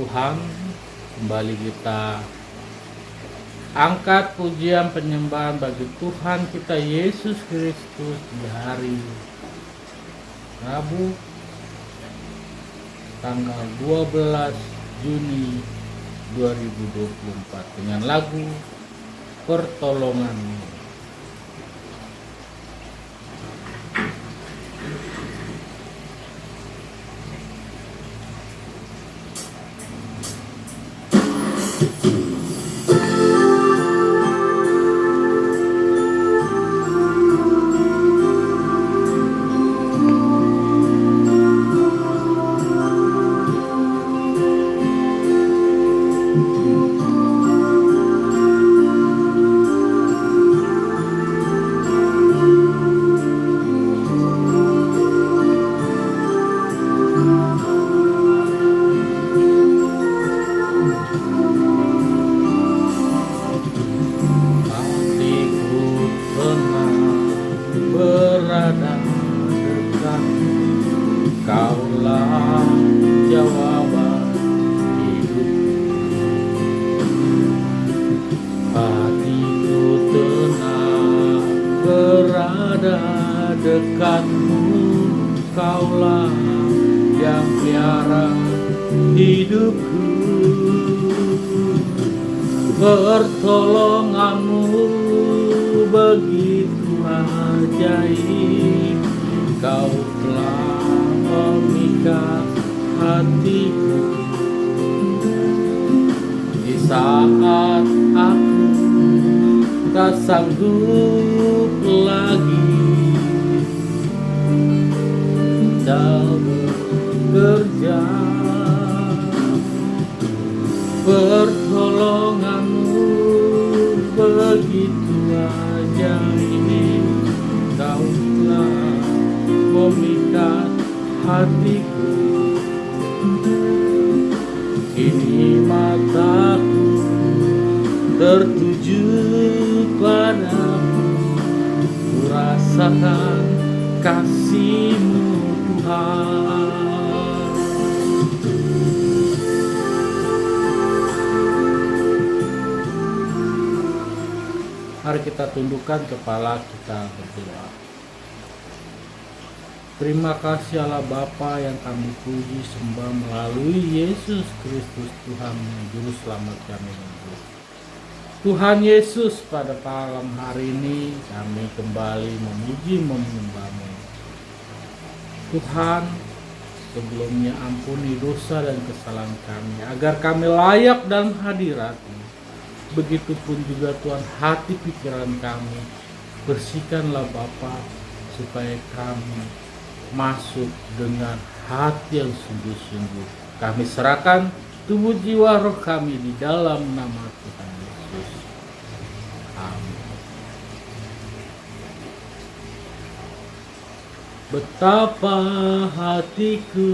Tuhan, kembali kita angkat pujian penyembahan bagi Tuhan kita Yesus Kristus di hari Rabu tanggal 12 Juni 2024 dengan lagu Pertolonganmu. Berada dekat, Kaulah jawaban hidup. Hatiku tenang, berada dekatmu, Kaulah yang pelihara hidupku. Pertolonganmu begitu ajaib, Kau telah memikat hatiku. Di saat aku tak sanggup lagi, Kau bekerja. Pertolonganmu begitu ajaib, Kau telah memikat hatiku. Kini mataku tertuju padamu, ku rasakan kasih-Mu Tuhan. Mari kita tundukkan kepala kita berdoa. Terima kasih Allah Bapa yang kami puji sembah melalui Yesus Kristus Tuhan Juru Selamat kami. Tuhan Yesus, pada malam hari ini kami kembali memuji menyembah-Mu. Tuhan, sebelumnya ampuni dosa dan kesalahan kami agar kami layak dalam hadirat-Mu. Begitupun juga Tuhan, hati pikiran kami bersihkanlah Bapa, supaya kami masuk dengan hati yang sungguh-sungguh. Kami serahkan tubuh jiwa roh kami di dalam nama Tuhan Yesus. Amin. Betapa hatiku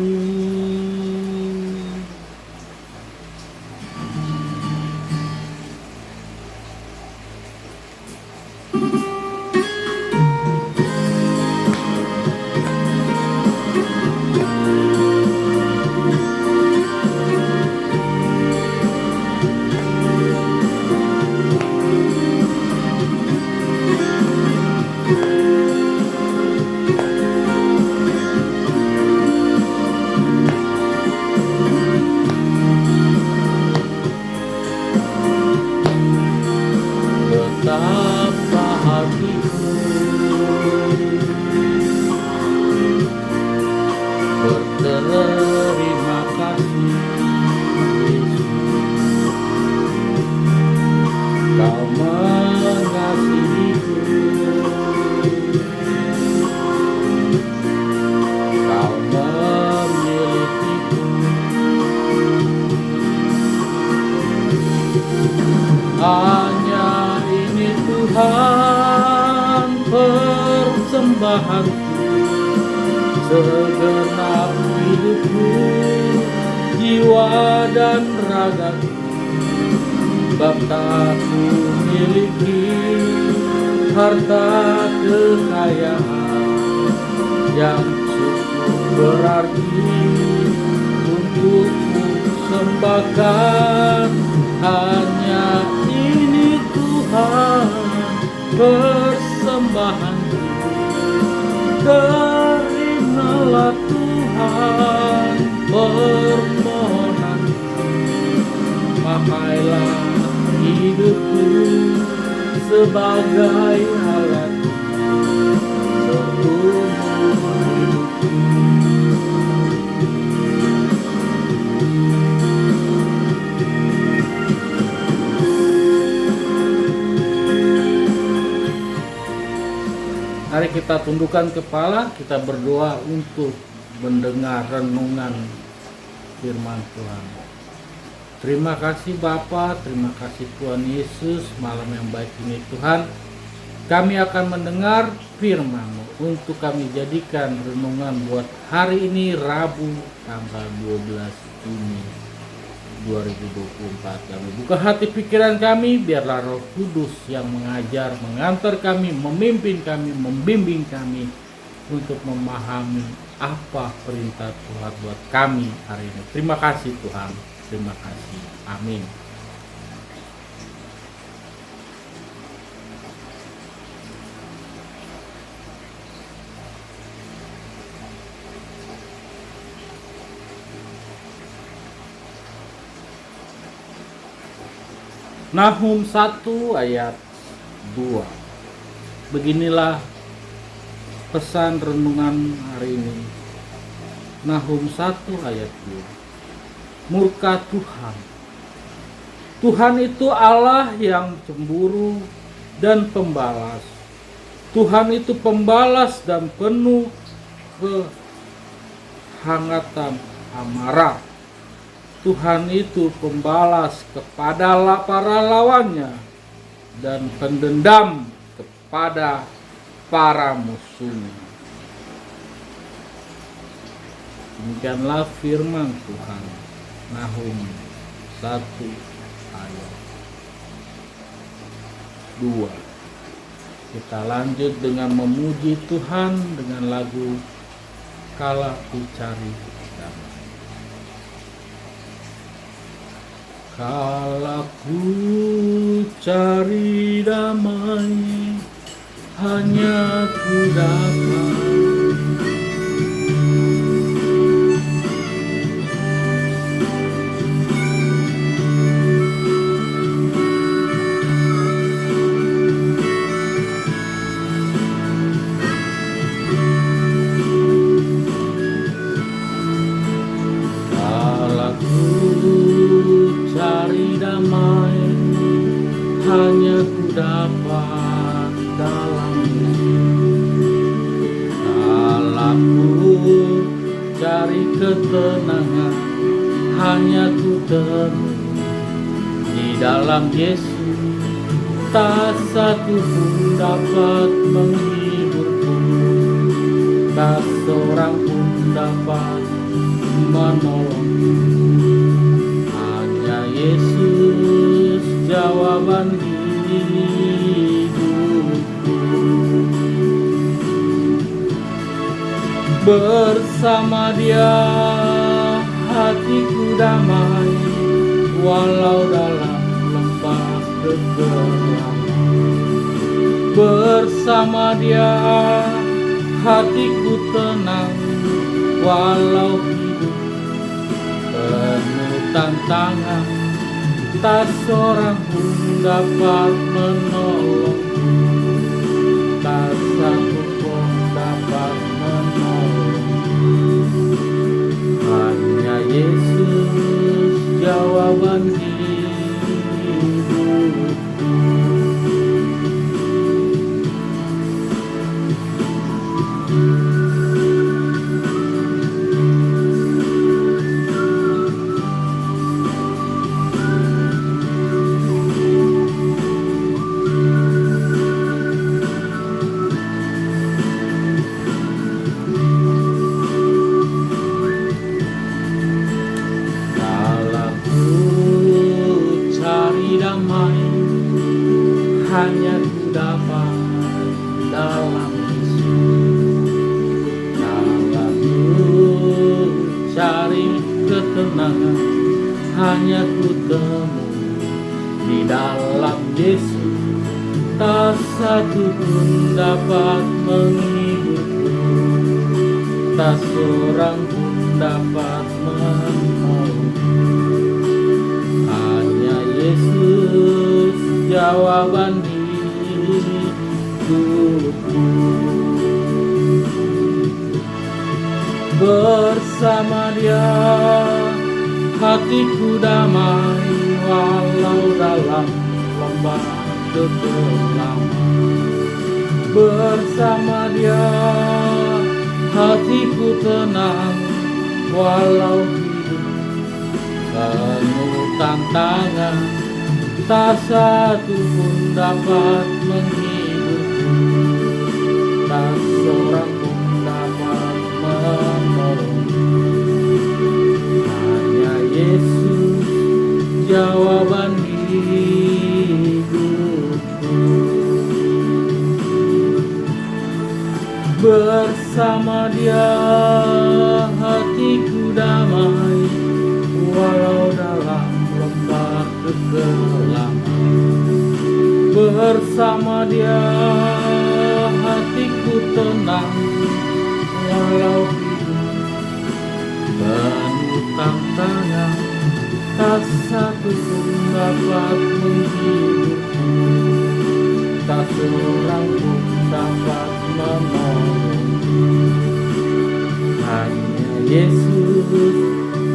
betapa hatiku berterima kasih, Kau mengasihiku, Kau memilikiku. Hanya ini Tuhan persembahanku, segenap hidupku, jiwa dan ragaku. Sebab tak ku miliki harta kekayaan yang cukup berarti untukku persembahkan hanya ini Tuhan, persembahan. Terimalah Tuhan permohonan, pakailah hidupku sebagai alat seumur hidupku. Mari kita tundukkan kepala, kita berdoa untuk mendengar renungan firman Tuhan. Terima kasih Bapa, terima kasih Tuhan Yesus, malam yang baik ini Tuhan. Kami akan mendengar firman-Mu untuk kami jadikan renungan buat hari ini Rabu tanggal 12 Juni 2024. Kami buka hati pikiran kami, biarlah Roh Kudus yang mengajar, mengantar kami, memimpin kami, membimbing kami untuk memahami apa perintah Tuhan buat kami hari ini. Terima kasih Tuhan, terima kasih. Amin. Nahum 1 ayat 2. Beginilah pesan renungan hari ini. Nahum 1 ayat 2. Murka Tuhan. Tuhan itu Allah yang cemburu dan pembalas. Tuhan itu pembalas dan penuh kehangatan amarah. Tuhan itu pembalas kepada para lawannya dan pendendam kepada para musuhnya. Demikianlah firman Tuhan. Nahum 1 ayat 2. Kita lanjut dengan memuji Tuhan dengan lagu Kala Ku Cari Damai. Kala ku cari damai, hanya ku dapat hanya ku dapat dalam kalau ku cari ketenangan, hanya ku temui di dalam Yesus. Tak satu pun dapat menghiburku, tak seorang pun dapat menolongku. Hanya Yesus jawaban hidupku. Bersama Dia hatiku damai, walau dalam lembah kegelapan. Bersama Dia hatiku tenang, walau hidup penuh tantangan. Tak seorang pun dapat menolong, tak satu pun dapat menolong. Hanya Yesus jawaban hidupku. Hanya ku dapat dalam Yesus. Kalau ku cari ketenangan, hanya ku temui di dalam Yesus. Tak satu pun dapat menghiburku, tak seorang pun dapat menolongku. Hanya Yesus jawaban hidupku. Bersama Dia hatiku damai, walau dalam lembah kekelam. Bersama Dia hatiku tenang, walau hidup penuh tantangan. Tak satu pun dapat menghiburku, tak seorang pun dapat menolongku. Hanya Yesus jawaban hidupku. Bersama Dia hatiku damai, walau dalam lembah kegelapan. Bersama Dia hatiku tenang, walau hidup penuh tantangan. Tak satu pun dapat menghiburku, tak seorang pun dapat menolongku. Hanya Yesus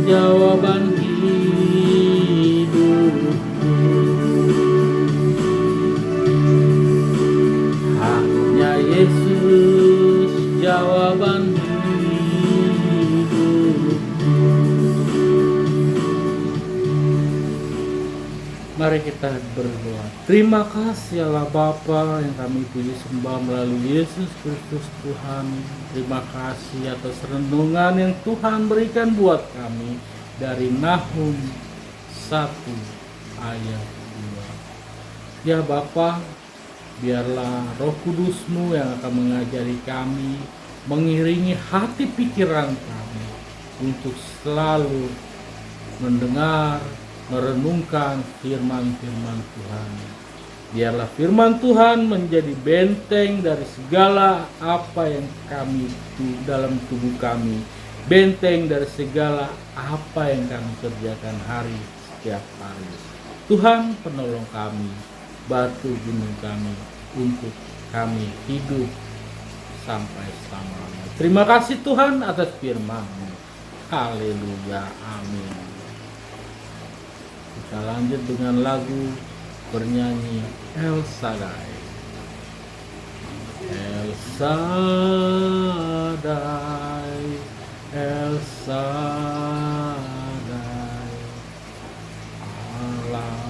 jawaban hidupku. Hanya Yesus jawaban hidupku. Mari kita berdoa. Terima kasih Allah Bapa yang kami puji sembah melalui Yesus Kristus Tuhan. Terima kasih atas renungan yang Tuhan berikan buat kami dari Nahum 1 ayat 2. Ya Bapa, biarlah Roh Kudus-Mu yang akan mengajari kami, mengiringi hati pikiran kami untuk selalu mendengar, merenungkan firman-firman Tuhan. Biarlah firman Tuhan menjadi benteng dari segala apa yang kami dalam tubuh kami, benteng dari segala apa yang kami kerjakan setiap hari. Tuhan penolong kami, batu gunung kami, untuk kami hidup sampai selamanya. Terima kasih Tuhan atas firman-Mu. Haleluya, amin. Kita lanjut dengan lagu bernyanyi El Shaddai. El Shaddai, El Shaddai, Allah.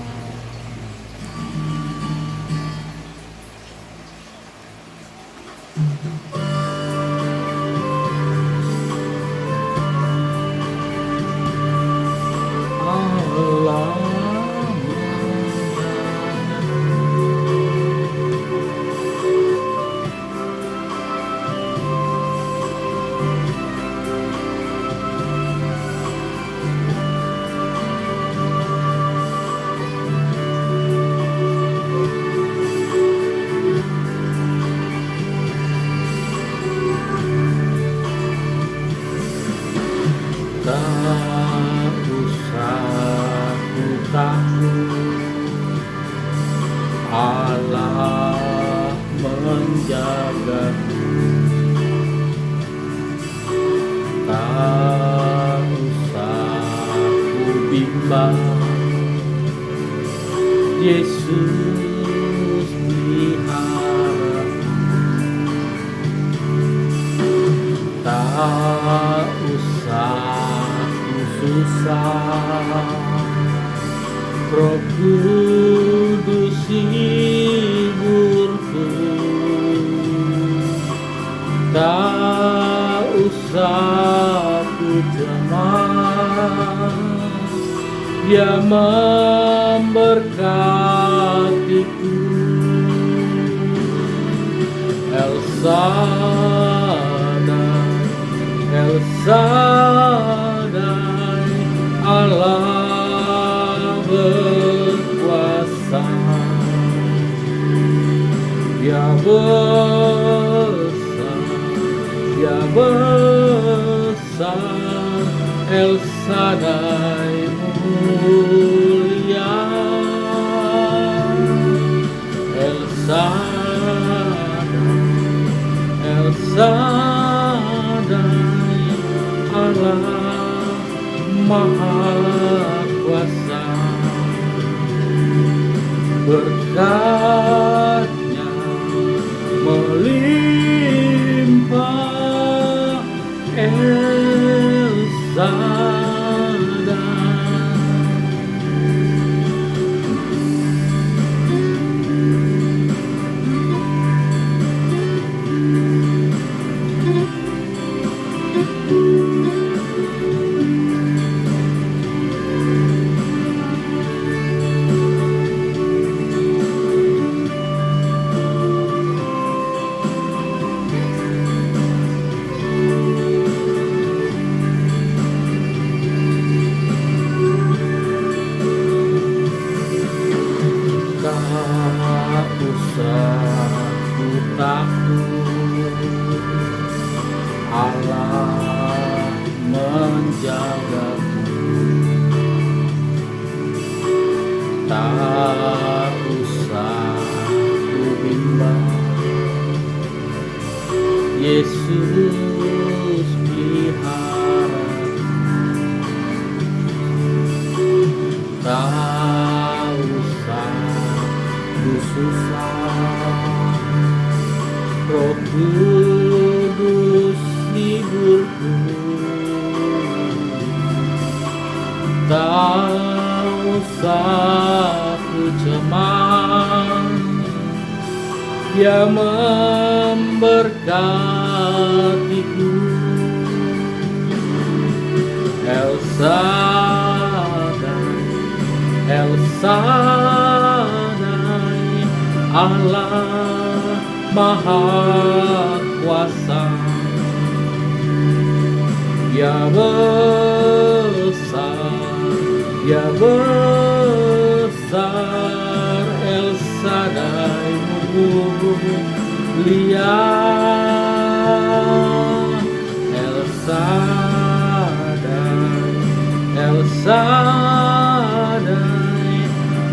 Tak usah ku takut, Allah menjagaku. Tak usah ku bimbang, Yesus diharapku. Tak usah susah, Roh Kudus hiburku. Tak usah ku cemas, Dia memberkatiku. El Shaddai, El Shaddai, Allah Ya besar El Shaddai mulia, El Shaddai, El Shaddai, Allah Maha Kuasa. Berkatnya melimpah El Shaddai. Tak usah ku takut, Allah menjagaku. Tak usah ku bimbang, Yesus pelihara. Tak usah ku susah, Roh Kudus hiburku. Tak usah ku cemas, Dia memberkatiku. El Shaddai, El Shaddai, Allah Maha Kuasa. Ya besar El Shaddai mulia, El Shaddai, El Shaddai,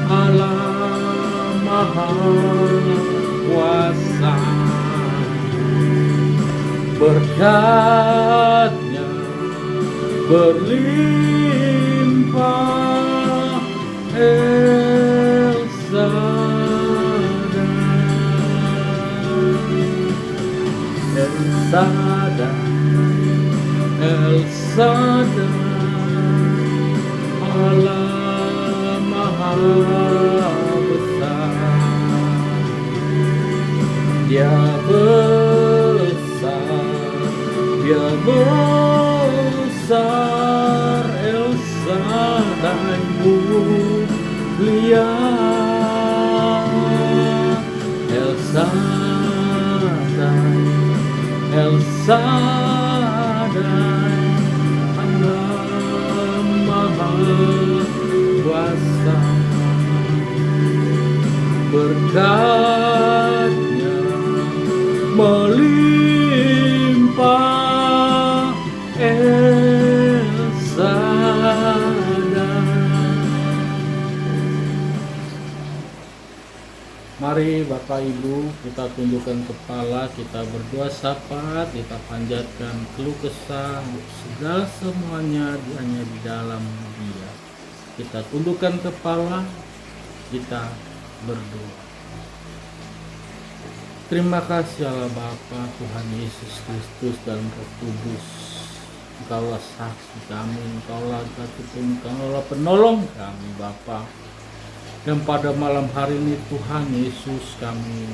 Allah Maha Kuasa. Berkatnya berlimpah El Shaddai, El Shaddai, El Shaddai, Allah Maha Besar. Dia besar El Shaddai mulia, El Shaddai, El Shaddai, Allah Maha Kuasa. Berkatnya melimpah El Shaddai. Mari Bapak Ibu, kita tundukkan kepala, kita berdoa syafaat, kita panjatkan keluh kesah, segala semuanya hanya di dalam Dia. Kita tundukkan kepala, kita berdoa. Terima kasih Allah Bapa, Tuhan Yesus Kristus dan Roh Kudus. Engkaulah saksi kami, Engkaulah Engkaulah penolong kami Bapa. Dan pada malam hari ini Tuhan Yesus, kami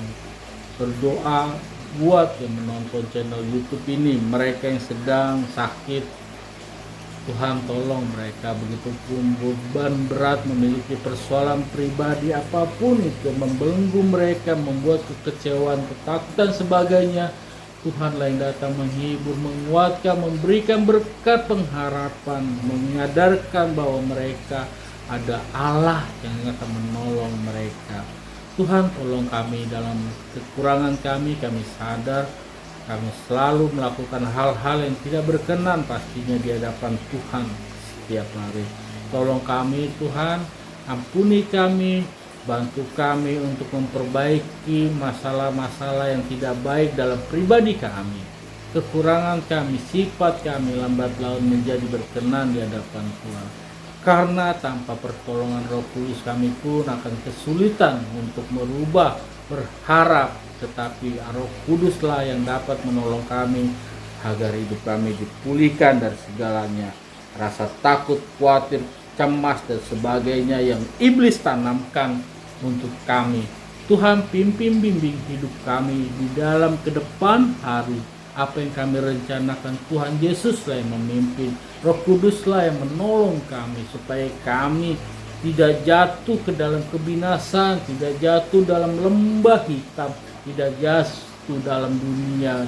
berdoa buat yang menonton channel YouTube ini, mereka yang sedang sakit, Tuhan tolong mereka. Begitupun beban berat, memiliki persoalan pribadi apapun itu membelenggu mereka, membuat kekecewaan, ketakutan sebagainya, Tuhanlah yang datang menghibur, menguatkan, memberikan berkat pengharapan, menyadarkan bahwa mereka ada Allah yang akan menolong mereka. Tuhan, tolong kami dalam kekurangan kami sadar kami selalu melakukan hal-hal yang tidak berkenan pastinya di hadapan Tuhan setiap hari. Tolong kami Tuhan, ampuni kami, bantu kami untuk memperbaiki masalah-masalah yang tidak baik dalam pribadi kami. Kekurangan kami, sifat kami lambat laun menjadi berkenan di hadapan Tuhan. Karena tanpa pertolongan Roh Kudus kami pun akan kesulitan untuk merubah, berharap, tetapi Roh Kuduslah yang dapat menolong kami agar hidup kami dipulihkan dari segalanya. Rasa takut, khawatir, cemas dan sebagainya yang iblis tanamkan untuk kami. Tuhan, pimpin bimbing hidup kami di dalam ke depan hari. Apa yang kami rencanakan, Tuhan Yesuslah yang memimpin, Roh Kuduslah yang menolong kami supaya kami tidak jatuh ke dalam kebinasaan, tidak jatuh dalam lembah hitam, tidak jatuh dalam dunia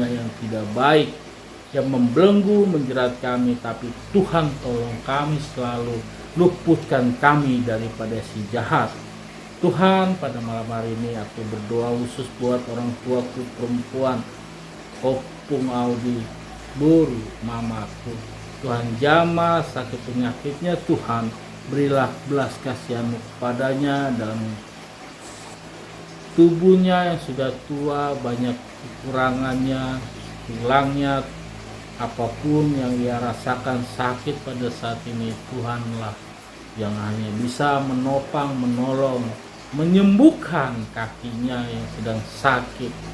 yang tidak baik yang membelenggu menjerat kami. Tapi Tuhan, tolong kami selalu, luputkan kami daripada si jahat. Tuhan, pada malam hari ini aku berdoa khusus buat orang tuaku perempuan, Kopung Audi, Buru, mamaku. Tuhan, jamah sakit penyakitnya, Tuhan berilah belas kasihan-Mu kepadanya dalam tubuhnya yang sudah tua, banyak kekurangannya, hilangnya, apapun yang ia rasakan sakit pada saat ini, Tuhanlah yang hanya bisa menopang, menolong, menyembuhkan kakinya yang sedang sakit.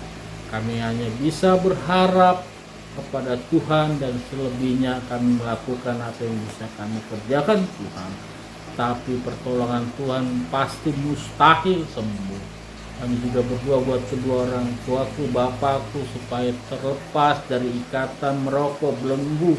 Kami hanya bisa berharap kepada Tuhan dan selebihnya kami melakukan apa yang bisa kami kerjakan Tuhan. Tapi pertolongan Tuhan pasti mustahil sembuh. Kami juga berdoa buat kedua orang tuaku, bapakku, supaya terlepas dari ikatan merokok belenggu,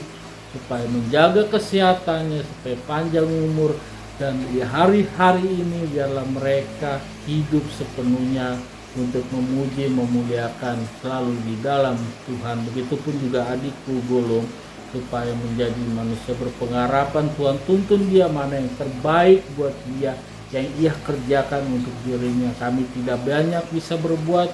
supaya menjaga kesehatannya, supaya panjang umur, dan di hari-hari ini biarlah mereka hidup sepenuhnya untuk memuji, memuliakan selalu di dalam Tuhan. Begitupun juga adikku Golong, supaya menjadi manusia berpengharapan. Tuhan, tuntun dia mana yang terbaik buat dia, yang ia kerjakan untuk dirinya. Kami tidak banyak bisa berbuat,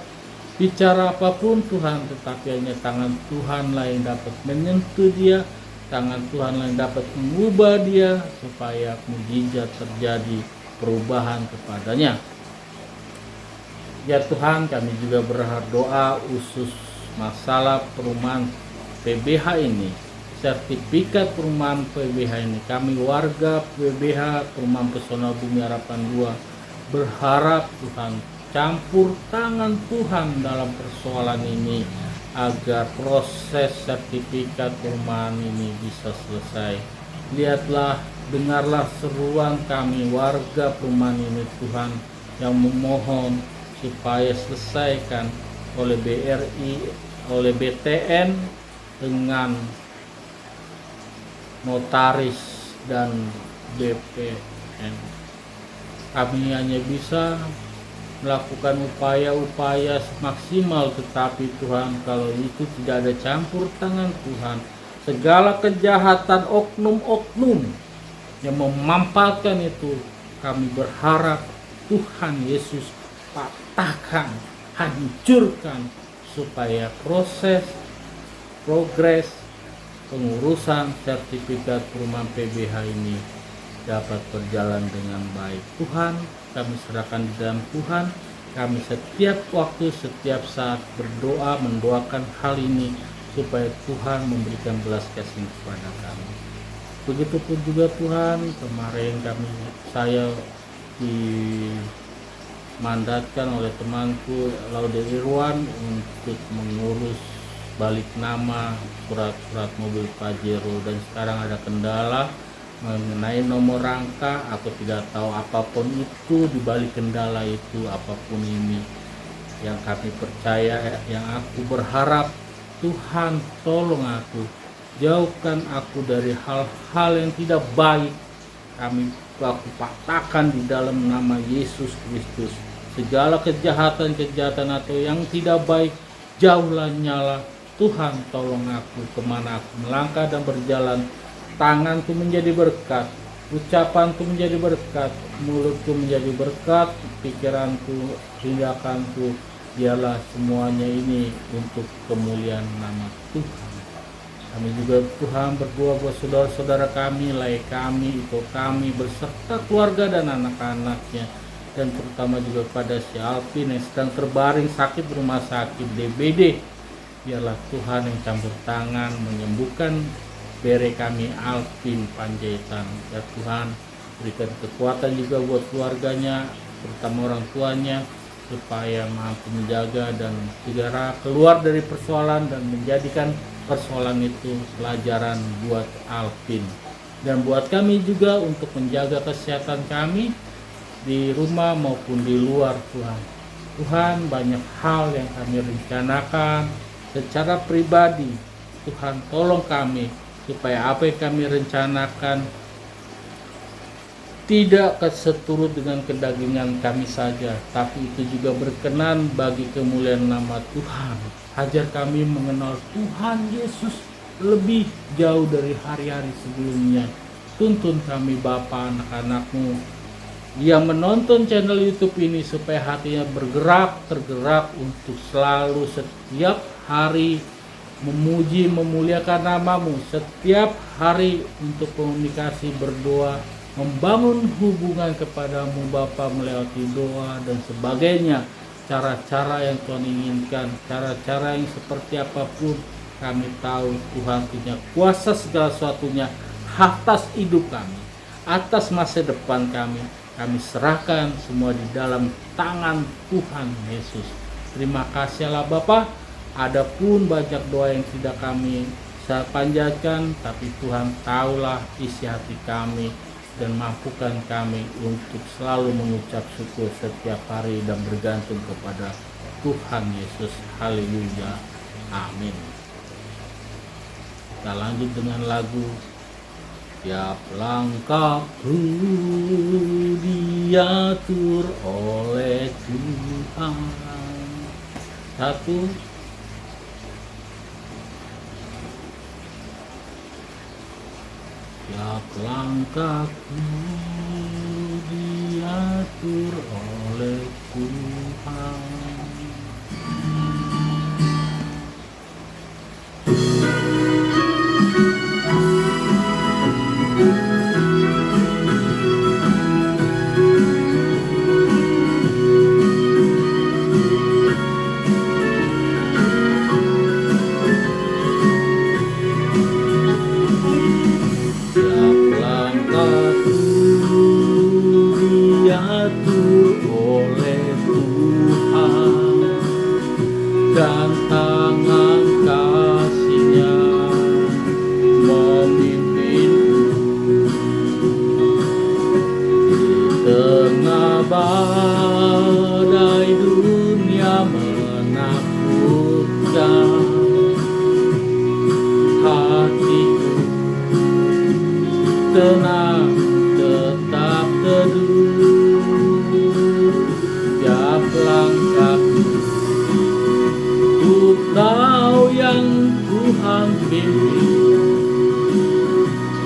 bicara apapun Tuhan, tetapi hanya tangan Tuhanlah yang dapat menyentuh dia, tangan Tuhanlah yang dapat mengubah dia, supaya mujizat terjadi, perubahan kepadanya. Ya Tuhan, kami juga berdoa khusus masalah perumahan PBH ini, sertifikat perumahan PBH ini. Kami warga PBH Perumahan Pesona Bumi Harapan 2 berharap Tuhan campur tangan Tuhan dalam persoalan ini, agar proses sertifikat perumahan ini bisa selesai. Lihatlah, dengarlah seruan kami warga perumahan ini Tuhan, yang memohon supaya selesaikan oleh BRI, oleh BTN dengan notaris dan BPN. Kami hanya bisa melakukan upaya-upaya maksimal, tetapi Tuhan, kalau itu tidak ada campur tangan Tuhan, segala kejahatan oknum-oknum yang memampatkan itu, kami berharap Tuhan Yesus patahkan, hancurkan, supaya progres pengurusan sertifikat perumahan PBH ini dapat berjalan dengan baik. Tuhan, kami serahkan di dalam Tuhan. Kami setiap waktu, setiap saat berdoa, mendoakan hal ini supaya Tuhan memberikan belas kasih kepada kami. Begitupun juga Tuhan, kemarin saya dimandatkan oleh temanku Laude Irwan untuk mengurus balik nama surat-surat mobil Pajero, dan sekarang ada kendala mengenai nomor rangka. Aku tidak tahu apapun itu di balik kendala itu, apapun ini yang kami percaya, yang aku berharap Tuhan tolong aku, jauhkan aku dari hal-hal yang tidak baik. Aku patahkan di dalam nama Yesus Kristus segala kejahatan atau yang tidak baik, jauhlah nyala. Tuhan, tolong aku kemana aku melangkah dan berjalan, tanganku menjadi berkat, Ucapanku menjadi berkat, mulutku menjadi berkat, pikiranku, tindakanku, dialah semuanya ini untuk kemuliaan nama Tuhan. Kami juga Tuhan berdoa buat saudara-saudara kami, lai kami, iko kami, beserta keluarga dan anak-anaknya. Dan terutama juga pada si Alvin yang sedang terbaring sakit di rumah sakit DBD. Biarlah Tuhan yang campur tangan menyembuhkan bere kami Alvin Panjaitan. Ya Tuhan, berikan kekuatan juga buat keluarganya, terutama orang tuanya, supaya mampu menjaga dan segera keluar dari persoalan dan menjadikan persoalan itu pelajaran buat Alvin dan buat kami juga untuk menjaga kesehatan kami di rumah maupun di luar. Tuhan, banyak hal yang kami rencanakan secara pribadi. Tuhan, tolong kami supaya apa yang kami rencanakan tidak seturut dengan kedagingan kami saja, tapi itu juga berkenan bagi kemuliaan nama Tuhan. Ajar kami mengenal Tuhan Yesus lebih jauh dari hari-hari sebelumnya. Tuntun kami Bapa, anak-anakmu yang menonton channel YouTube ini supaya hatinya tergerak untuk selalu setiap hari memuji, memuliakan namamu, setiap hari untuk komunikasi, berdoa, membangun hubungan kepadamu Bapa melewati doa dan sebagainya. Cara-cara yang Tuhan inginkan, cara-cara yang seperti apapun, kami tahu Tuhan punya kuasa segala sesuatunya atas hidup kami, atas masa depan kami. Kami serahkan semua di dalam tangan Tuhan Yesus. Terima kasih Allah Bapa. Adapun banyak doa yang tidak kami bisa panjatkan, tapi Tuhan tahulah isi hati kami dan mampukan kami untuk selalu mengucap syukur setiap hari dan bergantung kepada Tuhan Yesus. Haleluya. Amin. Kita lanjut dengan lagu Tiap langkahku diatur oleh Tuhan. Satu. Tiap langkahku diatur oleh Tuhan. Dan tangan kasih-Nya memimpinku di tengah badai dunia menakutkan. Hatiku tenang, tetap teduh. Tiap langkahku Kau yang Tuhan pimpin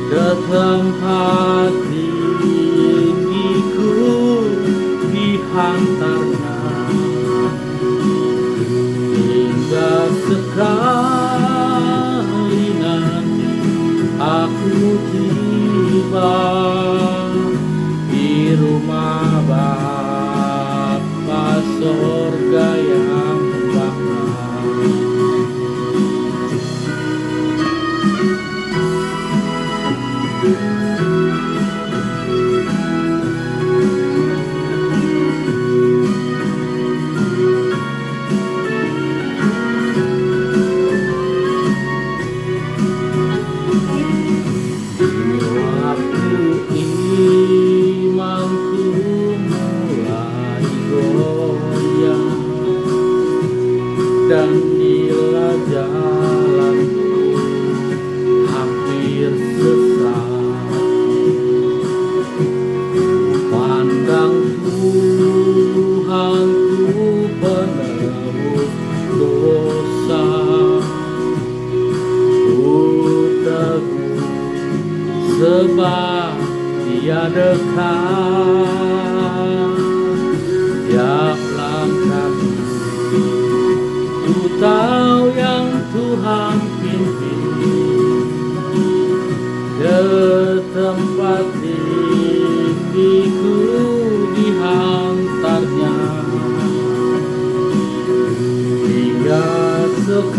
ke tempat tinggiku dihantarnya, hingga sekali nanti aku tiba di rumah Bapa sorga yang dan bila jalanku hampir sesat, pandang Tuhanku penebus dosa, ku teguh sebab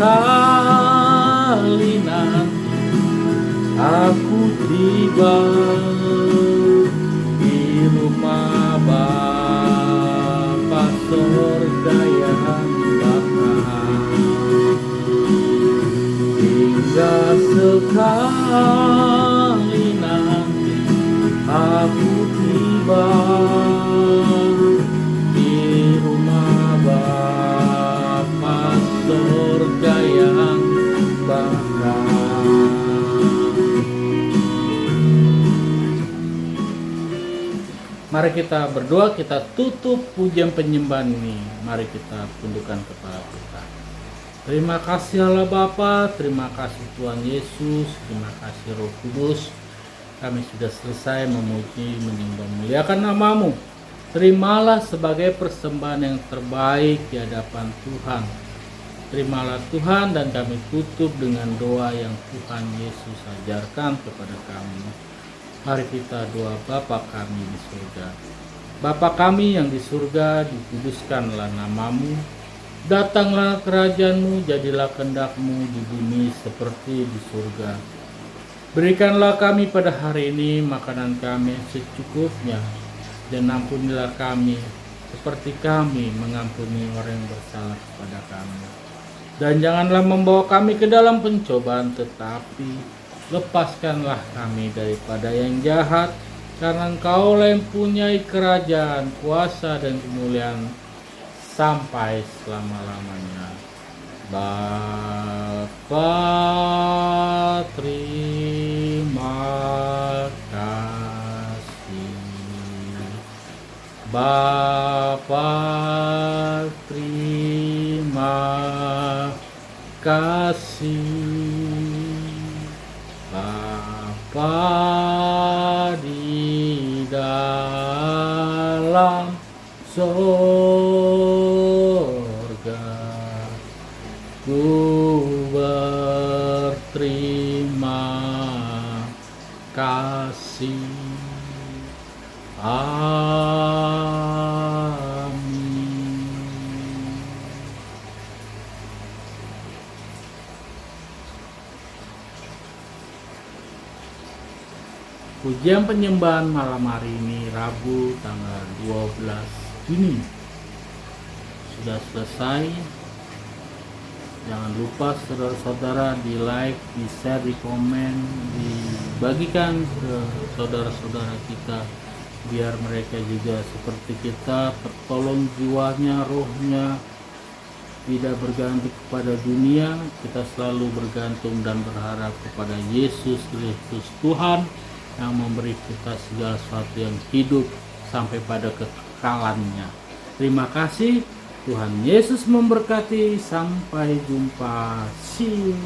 sekali nanti aku tiba di rumah Bapa sorga yang bakal, hingga sekali nanti aku tiba di rumah Bapa sorga yang bakal. Mari kita berdoa, kita tutup pujian penyembahan ini. Mari kita tundukkan kepala kita. Terima kasih Allah Bapa, terima kasih Tuhan Yesus, terima kasih Roh Kudus. Kami sudah selesai memuji, menyembah, memuliakan nama-Mu. Terimalah sebagai persembahan yang terbaik di hadapan Tuhan. Terimalah Tuhan, dan kami tutup dengan doa yang Tuhan Yesus ajarkan kepada kami. Mari kita doa. Bapa kami di surga. Bapa kami yang di surga, dikuduskanlah nama-Mu. Datanglah kerajaan-Mu, jadilah kehendak-Mu di bumi seperti di surga. Berikanlah kami pada hari ini makanan kami secukupnya, dan ampunilah kami seperti kami mengampuni orang yang bersalah kepada kami. Dan janganlah membawa kami ke dalam pencobaan, tetapi lepaskanlah kami daripada yang jahat, karena Engkaulah yang mempunyai kerajaan, kuasa, dan kemuliaan sampai selama-lamanya. Bapa, terima kasih. Bapa, terima kasih. Bapa di dalam sorga, ku berterima kasih. Amin. Pujian penyembahan malam hari ini, Rabu tanggal 12 Juni, sudah selesai. Jangan lupa saudara-saudara di like, di share, di komen, dibagikan ke saudara-saudara kita, biar mereka juga seperti kita tertolong jiwanya, rohnya, tidak bergantung kepada dunia. Kita selalu bergantung dan berharap kepada Yesus Kristus Tuhan yang memberi kita segala sesuatu yang hidup sampai pada kekekalannya. Terima kasih. Tuhan Yesus memberkati. Sampai jumpa. See you.